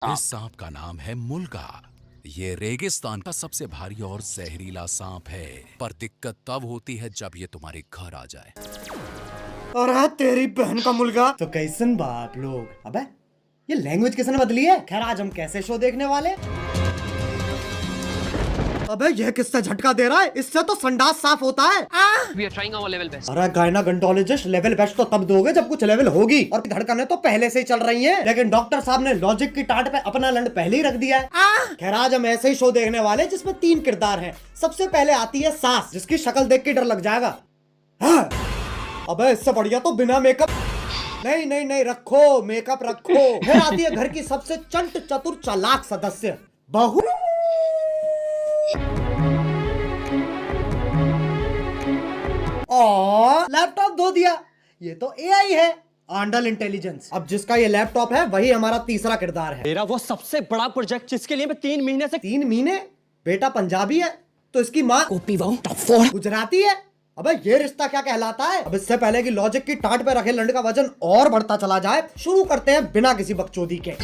इस सांप का नाम है मुल्का। ये रेगिस्तान का सबसे भारी और जहरीला सांप है, पर दिक्कत तब होती है जब ये तुम्हारे घर आ जाए। और तेरी बहन का मुल्का तो कैसन बा आप लोग। अबे ये लैंग्वेज किसने बदली है। खैर आज हम कैसे शो देखने वाले। अबे ये किससे झटका दे रहा है, इससे तो संडास साफ होता है। We are trying our level best. अरे गायनाकोलॉजिस्ट लेवल बेस्ट तो तब दोगे जब कुछ लेवल होगी, और धड़कनें तो पहले से ही चल रही हैं, लेकिन डॉक्टर साहब ने लॉजिक की टाट पे अपना लंड पहले ही रख दिया है। खैर आज हम ऐसे ही शो देखने वाले जिसमें 3 किरदार हैं। सबसे पहले आती है सास, जिसकी शक्ल देख के डर लग जाएगा। हाँ। अबे इससे बढ़िया तो बिना मेकअप। नहीं नहीं नहीं रखो मेकअप रखो। फिर आती है घर की सबसे चंट चतुर चालाक सदस्य बहू। लैपटॉप धो दिया, ये तो एआई है, आंडल इंटेलिजेंस। अब जिसका ये लैपटॉप है वही हमारा तीसरा किरदार है। मेरा वो सबसे बड़ा प्रोजेक्ट जिसके लिए मैं 3 महीने से 3 महीने। बेटा पंजाबी है तो इसकी माँ गुजराती है। अबे ये रिश्ता क्या कहलाता है। अब इससे पहले कि लॉजिक की टाट पे रखे लंड का वजन और बढ़ता चला जाए, शुरू करते हैं बिना किसी बकचोदी के।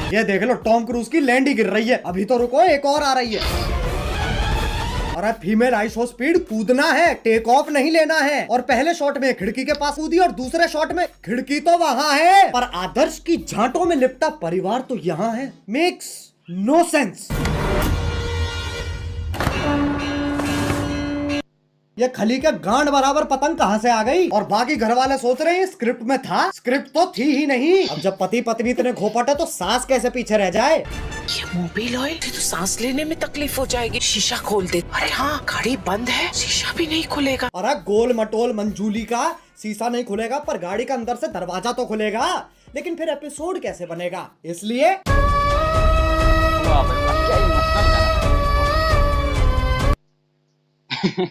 ये देख लो टॉम क्रूज की लैंड ही गिर रही है। अभी तो रुको एक और आ रही है। अरे फीमेल आइसो स्पीड कूदना है, टेक ऑफ नहीं लेना है। और पहले शॉट में खिड़की के पास कूदी और दूसरे शॉट में खिड़की तो वहां है पर आदर्श की झांटों में लिपटा परिवार तो यहाँ है। Makes no sense. ये खली के गांड बराबर पतंग कहां से आ गई। और बाकी घर वाले सोच रहे हैं स्क्रिप्ट में था, स्क्रिप्ट तो थी ही नहीं। अब जब पति पत्नी इतने घोपट है तो सास कैसे पीछे रह जाए। ये मोबिल ऑयल तो सांस लेने में तकलीफ हो जाएगी। शीशा खोल दे। अरे हाँ गाड़ी बंद है, शीशा भी नहीं खुलेगा। अरे गोल मटोल मंजूली का शीशा नहीं खुलेगा पर गाड़ी का अंदर से दरवाजा तो खुलेगा, लेकिन फिर एपिसोड कैसे बनेगा। इसलिए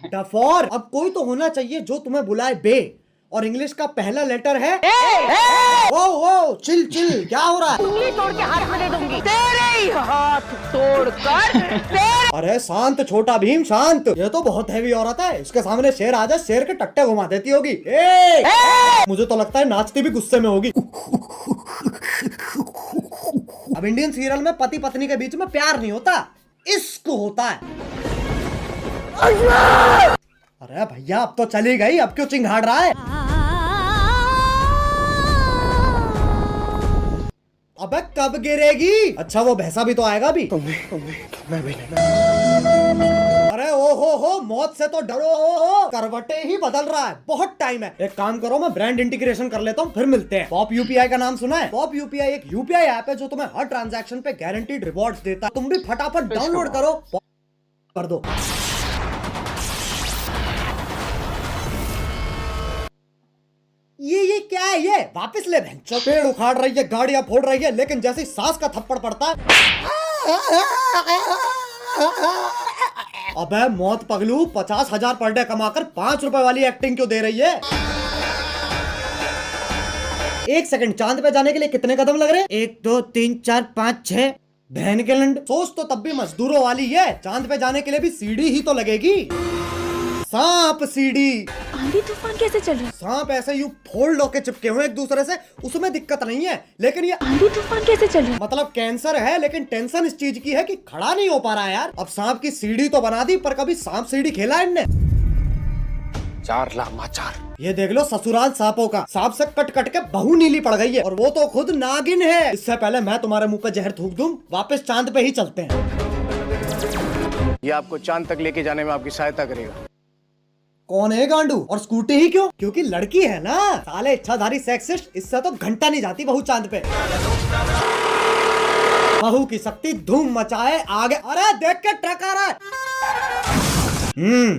डफोर अब कोई तो होना चाहिए जो तुम्हें बुलाए बे, और इंग्लिश का पहला लेटर है ओ चिल चिल। क्या हो रहा है। उंगली तोड़ के हाथ में दे दूंगी। तेरे ही हाथ तोड़कर तेरे। अरे शांत छोटा भीम शांत। ये तो बहुत हैवी औरत है, इसके सामने शेर आ जाए शेर के टट्टे घुमा देती होगी। मुझे तो लगता है नाचती भी गुस्से में होगी। अब इंडियन सीरियल में पति पत्नी के बीच में प्यार नहीं होता, इश्क होता है। अरे भैया अब तो चली गई, अब क्यों चिंघाड़ रहा है। अबे कब गिरेगी। अच्छा वो भैंसा भी तो आएगा भी। अरे ओ हो मौत से तो डरो। करवटे ही बदल रहा है, बहुत टाइम है। एक काम करो मैं ब्रांड इंटीग्रेशन कर लेता हूँ फिर मिलते हैं। पॉप यूपीआई का नाम सुना है। पॉप यूपीआई एक यूपीआई ऐप है जो तुम्हें हर ट्रांजैक्शन पे गारंटीड रिवॉर्ड्स देता है। तुम भी फटाफट डाउनलोड करो कर दो। ये क्या है। ये वापस ले बहन। पेड़ उखाड़ रही है, गाड़ियां फोड़ रही है, लेकिन जैसे ही सास का थप्पड़ पड़ता है अबे मौत पगलू 50,000 पर डे कमाकर 5 रुपए वाली एक्टिंग क्यों दे रही है। 1 सेकंड चांद पे जाने के लिए कितने कदम लग रहे हैं। 1 2 3 4 5 6। बहन के लंड सोच तो तब भी मजदूरों वाली है। चांद पे जाने के लिए भी सीढ़ी ही तो लगेगी। सांप सीढ़ी। आंधी तूफान कैसे चल रहा है। सांप ऐसे यूं फोल्ड होके चिपके हुए एक दूसरे से, उसमें दिक्कत नहीं है, लेकिन ये आंधी तूफान कैसे चल रहा है। मतलब कैंसर है, लेकिन टेंशन इस चीज की है कि खड़ा नहीं हो पा रहा है यार। अब सांप की सीढ़ी तो बना दी पर कभी सांप सीढ़ी खेला है इनने। 4 लामाचार। ये देख लो ससुराल सांपों का। सांप से कट कट के बहू नीली पड़ गई है और वो तो खुद नागिन है। इससे पहले मैं तुम्हारे मुंह पे जहर थूक दूं, वापस चांद पे ही चलते हैं। ये आपको चांद तक लेके जाने में आपकी सहायता करेगा। कौन है गांडू। और स्कूटी ही क्यों, क्योंकि लड़की है ना। साले इच्छाधारी सेक्सिस्ट, इससे तो घंटा नहीं जाती बहू चांद पे। बहू की शक्ति धूम मचाए आगे। अरे देख के ट्रक आ रहा है।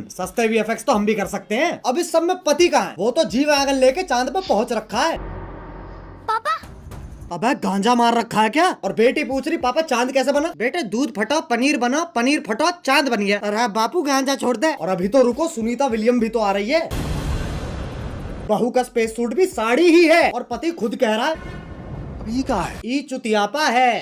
सस्ते वीएफएक्स तो हम भी कर सकते हैं। अब इस सब में पति कहाँ है। वो तो जी वैगन लेके चांद पे पहुंच रखा है। पापा अबे गांजा मार रखा है क्या। और बेटी पूछ रही पापा चांद कैसे बना। बेटे दूध फटा पनीर बना, पनीर फटा चांद बन गया। अरे बापू गांजा छोड़ दे। और अभी तो रुको सुनीता विलियम भी तो आ रही है। बहू का स्पेस सूट भी साड़ी ही है और पति खुद कह रहा है अभी कहाँ है। ई चुतियापा है।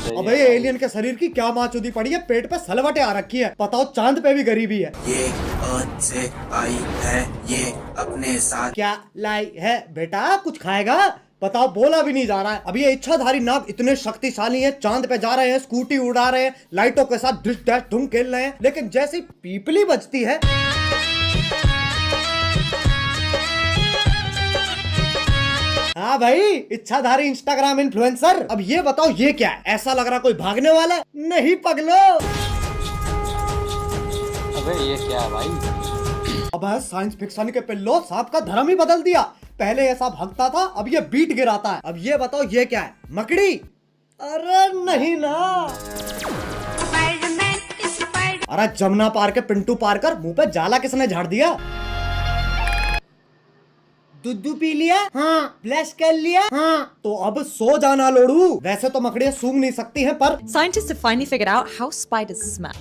अबे ये एलियन के शरीर की क्या माचुदी पड़ी है, पेट पे सलवटें आ रखी है, बताओ चांद पे भी गरीबी है। ये अर्थ से आई है, ये अपने साथ क्या लाई है बेटा, कुछ खाएगा? बताओ, बोला भी नहीं जा रहा है। अब ये इच्छाधारी नाग इतने शक्तिशाली हैं, चांद पे जा रहे हैं, स्कूटी उड़ा रहे हैं, लाइटों के साथ डिश डैश धूम खेल रहे हैं, लेकिन जैसी पीपली बजती है हाँ भाई, इच्छाधारी इंस्टाग्राम इन्फ्लुएंसर। अब ये बताओ ये क्या है? ऐसा लग रहा कोई भागने वाला है। नहीं पगलो। अबे ये क्या है भाई? अब साइंस फिक्शन के पिल्लो सांप का धर्म ही बदल दिया। पहले ये सांप भगता था, अब ये बीट गिराता है। अब ये बताओ ये क्या है? मकड़ी? अरे नहीं ना। अरे जमुना पार के पिंटू पारकर, मुंह पे जाला किसने झाड़ दिया? दूध पी लिया? हाँ। ब्लश कर लिया? हाँ। तो अब सो जाना लोड़ू। वैसे तो मकड़ियाँ सूंघ नहीं सकती हैं, पर Scientists have finally figured out how spiders smell.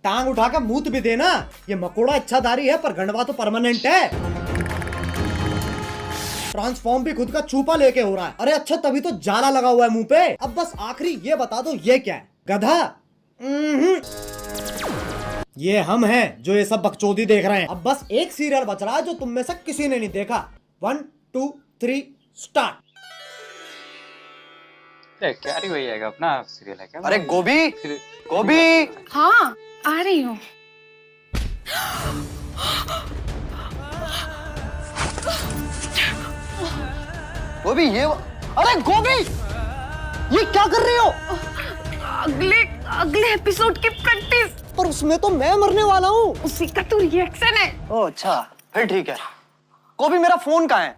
टांग उठा के मूत भी देना। ये मकोड़ा इच्छाधारी है, पर गंडवा तो परमानेंट है। ट्रांसफॉर्म भी खुद का चूपा लेके हो रहा है। अरे अच्छा, तभी तो जाला लगा हुआ है मुंह पे। अब बस आखिरी ये बता दो ये क्या है? गधा? ये हम हैं जो ये सब बकचोदी देख रहे हैं। अब बस एक सीरियल बच रहा है जो तुम में से किसी ने नहीं देखा। 1 2 3 स्टार्ट। क्या रही वही आएगा अपना सीरियल है क्या? अरे गोभी, गोभी। हाँ आ रही हूँ। गोभी ये अरे गोभी, ये क्या कर रही हो? अगले एपिसोड की प्रैक्टिस। पर उसमें तो मैं मरने वाला हूँ। उसी का तो रिएक्शन है। ओह अच्छा, फिर ठीक है। गोभी मेरा फोन कहाँ है?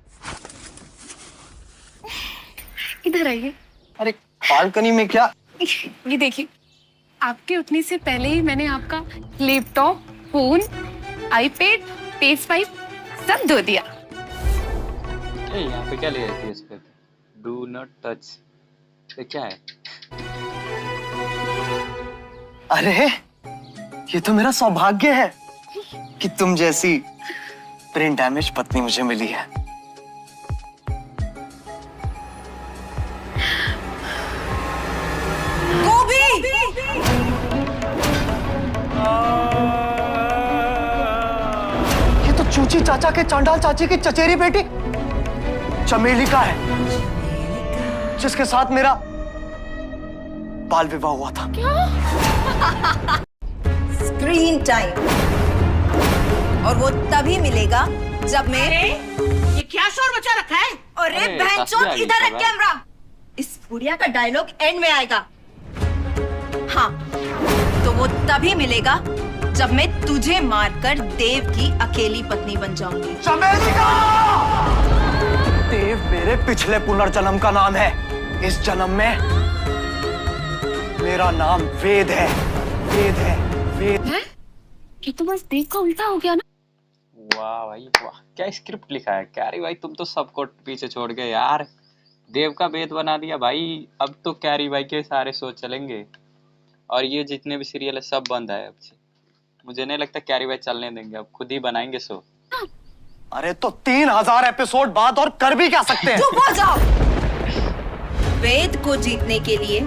इधर आइए। अरे बालकनी में क्या? ये देखिए, आपके उठने से पहले ही मैंने आपका laptop, phone, iPad, page pipe सब धो दिया। यहाँ पे क्या ले रही थी? इस पे डू नॉट टच, ये क्या है? अरे ये तो मेरा सौभाग्य है कि तुम जैसी ब्रेन डैमेज पत्नी मुझे मिली है। ये तो चूची चाचा के चांडाल चाची की चचेरी बेटी चमेली का है, जिसके साथ मेरा बाल विवाह हुआ था। स्क्रीन टाइम, और वो तभी मिलेगा जब मैं। ये क्या शोर मचा रखा है? अरे बहनचोद, इधर है कैमरा। इस बुढ़िया का डायलॉग एंड में आएगा। हाँ, तो वो तभी मिलेगा जब मैं तुझे मारकर देव की अकेली पत्नी बन जाऊंगी। चमेलिका! देव मेरे पिछले पुनर्जन्म का नाम है। इस जन्म में मेरा नाम वेद है। वेद है, वेद है? ये तो बस देव का उल्टा हो गया ना। वाह भाई वाह, क्या स्क्रिप्ट लिखा है। क्या री भाई, तुम तो सबको पीछे छोड़ गए यार। देव का वेद बना दिया भाई। अब तो कैरी भाई के सारे शो चलेंगे, और ये जितने भी सीरियल है सब बंद है अब से। मुझे नहीं लगता कैरी भाई चलने देंगे, अब खुद ही बनाएंगे शो। अरे तो 3000 एपिसोड बाद और कर भी क्या सकते हैं? चुप हो जाओ। वेद को जीतने के लिए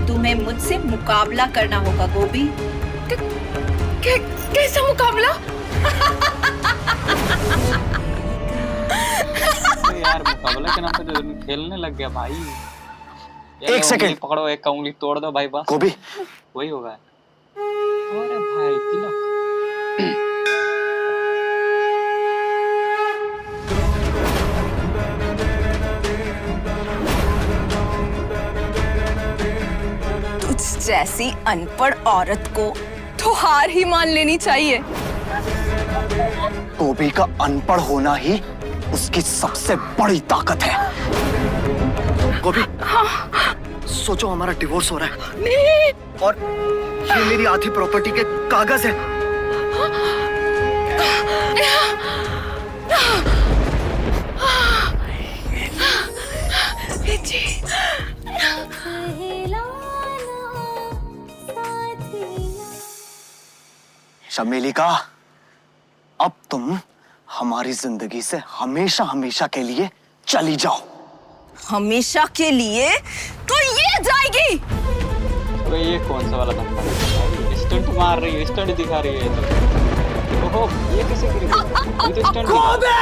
तुम्हें मुझसे मुकाबला करना होगा गोभी। कैसा मुकाबला? यार मुकाबला के नाम पे तो खेलने लग गया भाई। एक सेकंड पकड़ो, एक उंगली तोड़ दो भाई, बस गोभी। वही होगा। अरे भाई तिलक। तुझ जैसी अनपढ़ औरत को तो हार ही मान लेनी चाहिए। गोभी का अनपढ़ होना ही उसकी सबसे बड़ी ताकत है। गोभी, सोचो हमारा डिवोर्स हो रहा है। नहीं। और ये मेरी आधी प्रॉपर्टी के कागज है। चमेलिका, अब तुम हमारी जिंदगी से हमेशा हमेशा के लिए चली जाओ। हमेशा के लिए तो ये जाएगी। तो ये कौन सा वाला धक्का है? स्टंट मार रही है, स्टंट दिखा रही है तो। ओहो, ये कैसे गिर गई? ये तो स्टंट दिखा रही है।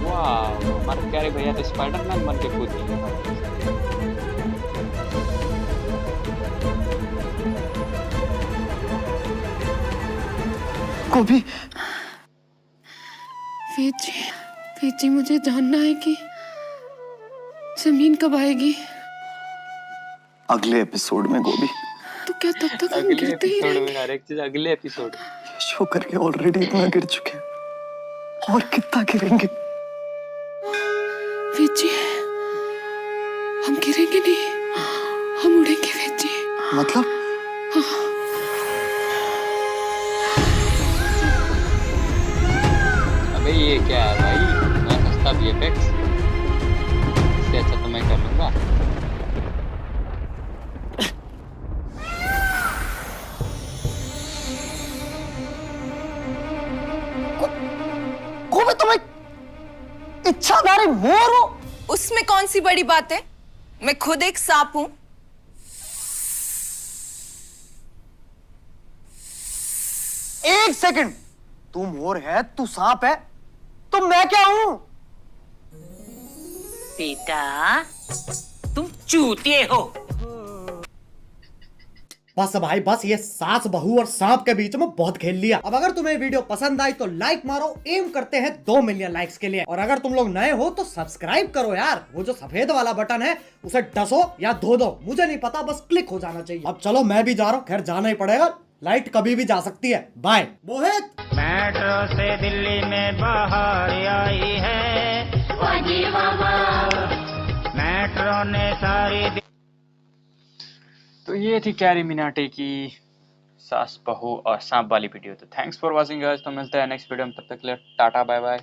वाह, हमारे प्यारे भैया तो स्पाइडरमैन बन के कूद गए। गोभी, वेद जी मुझे जानना है कि जमीन कब आएगी। अगले एपिसोड में गोभी। तो क्या तब तक हम अगले गिरते ही एपिसोड रहेंगे? में, हर एक चीज अगले एपिसोड। शो करके ऑलरेडी इतना गिर चुके हैं और कितना गिरेंगे। वेद जी, हम गिरेंगे नहीं, हम उड़ेंगे वेद जी। मतलब अबे ये क्या है भाई? मैं सस्ता VFX, इससे अच्छा तो मैं कर लूंगा। गोभी, तुम एक इच्छाधारी मोर हो। उसमें कौन सी बड़ी बात है? मैं खुद एक सांप हूं। एक सेकंड, तू मोर है, तू सांप है, तो मैं क्या हूं? बेटा तुम चूतिए हो। बस भाई बस, ये सास बहू और सांप के बीच में बहुत खेल लिया। अब अगर तुम्हें वीडियो पसंद आई तो लाइक मारो, एम करते हैं 2 मिलियन लाइक्स के लिए। और अगर तुम लोग नए हो तो सब्सक्राइब करो यार, वो जो सफेद वाला बटन है उसे डसो या धो दो, मुझे नहीं पता, बस क्लिक हो जाना चाहिए। अब चलो मैं भी जा रहा हूँ, खैर जाना ही पड़ेगा, लाइट कभी भी जा सकती है। बाय। मोहित, मेट्रो से दिल्ली में बाहर आई है मेट्रो ने सारी। तो ये थी कैरी मिनाटी की सास बहू और सांप वाली वीडियो। तो थैंक्स फॉर वॉचिंग गाइस, तो मिलते हैं नेक्स्ट वीडियो में, तब तक के लिए टाटा बाय बाय।